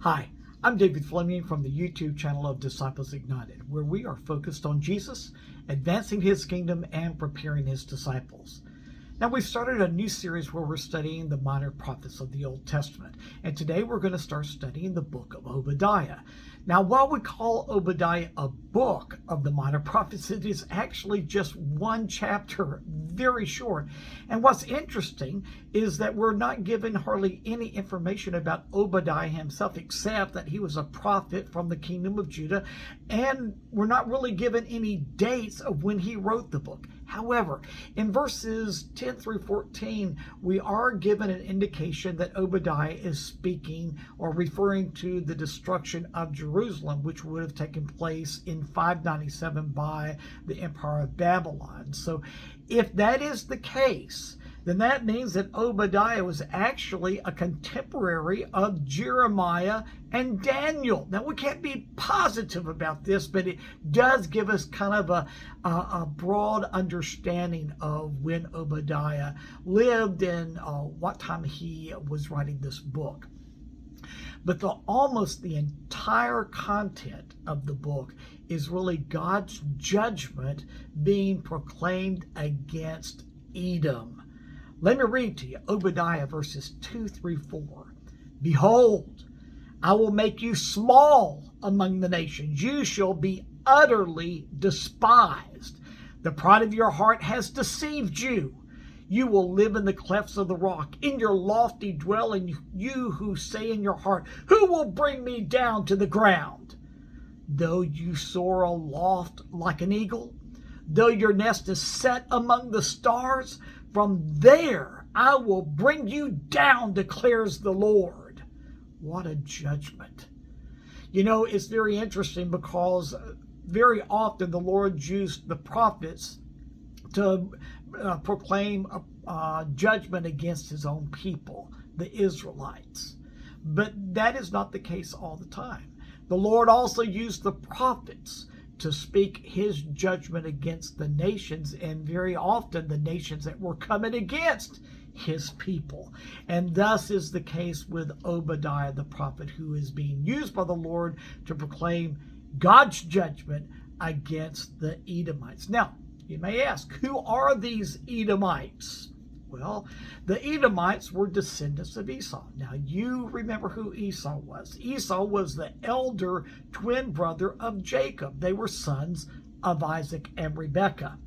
Hi, I'm David Fleming from the YouTube channel of Disciples Ignited, where we are focused on Jesus, advancing his kingdom, and preparing his disciples. Now, we've started a new series where we're studying the minor prophets of the Old Testament, and today we're going to start studying the Book of Obadiah. Now, while we call Obadiah a book of the minor prophets, it is actually just one chapter, very short. And what's interesting is that we're not given hardly any information about Obadiah himself, except that he was a prophet from the kingdom of Judah, and we're not really given any dates of when he wrote the book. However, in verses 10 through 14, we are given an indication that Obadiah is speaking or referring to the destruction of Jerusalem, which would have taken place in 597 by the Empire of Babylon. So if that is the case, then that means that Obadiah was actually a contemporary of Jeremiah and Daniel. Now, we can't be positive about this, but it does give us kind of a broad understanding of when Obadiah lived and what time he was writing this book. But almost the entire content of the book is really God's judgment being proclaimed against Edom. Let me read to you Obadiah verses 2 through 4. Behold, I will make you small among the nations. You shall be utterly despised. The pride of your heart has deceived you. You will live in the clefts of the rock, in your lofty dwelling, you who say in your heart, who will bring me down to the ground? Though you soar aloft like an eagle, though your nest is set among the stars, from there I will bring you down, declares the Lord. What a judgment. You know, it's very interesting because very often the Lord used the prophets to proclaim judgment against his own people, the Israelites. But that is not the case all the time. The Lord also used the prophets to speak his judgment against the nations, and very often the nations that were coming against his people. And thus is the case with Obadiah the prophet, who is being used by the Lord to proclaim God's judgment against the Edomites. Now, you may ask, who are these Edomites? Well, the Edomites were descendants of Esau. Now, you remember who Esau was. Esau was the elder twin brother of Jacob. They were sons of Isaac and Rebekah.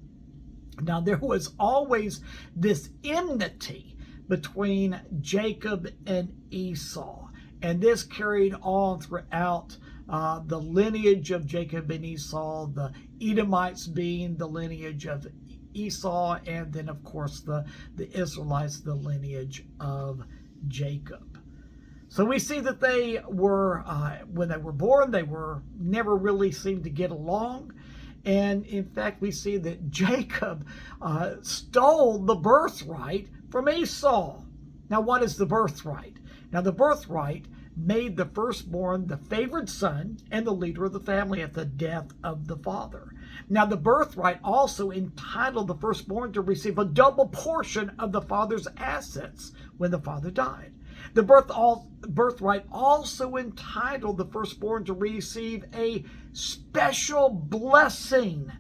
Now, there was always this enmity between Jacob and Esau, and this carried on throughout the lineage of Jacob and Esau, the Edomites being the lineage of Esau, and then of course the Israelites, the lineage of Jacob. So we see that they were, when they were born, they were never really seemed to get along. And in fact, we see that Jacob stole the birthright from Esau. Now, what is the birthright? Now, the birthright made the firstborn the favored son and the leader of the family at the death of the father. Now, the birthright also entitled the firstborn to receive a double portion of the father's assets when the father died. The birthright also entitled the firstborn to receive a special blessing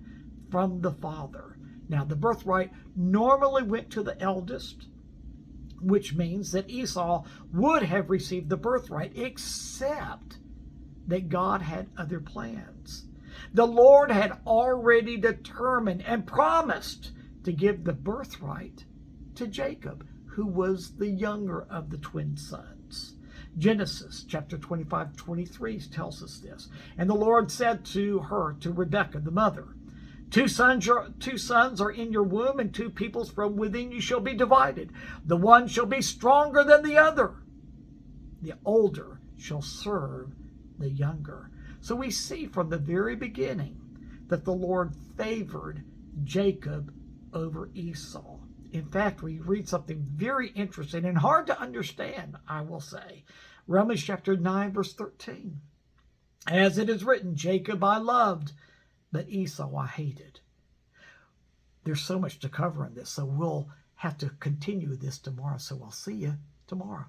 from the father. Now, the birthright normally went to the eldest, which means that Esau would have received the birthright, except that God had other plans. The Lord had already determined and promised to give the birthright to Jacob, who was the younger of the twin sons. Genesis chapter 25-23 tells us this. And the Lord said to her, to Rebekah, the mother, Two sons are in your womb, and two peoples from within you shall be divided. The one shall be stronger than the other. The older shall serve the younger. So we see from the very beginning that the Lord favored Jacob over Esau. In fact, we read something very interesting and hard to understand, I will say. Romans chapter 9, verse 13. As it is written, Jacob I loved, but Esau I hated. There's so much to cover in this, so we'll have to continue this tomorrow. So I'll see you tomorrow.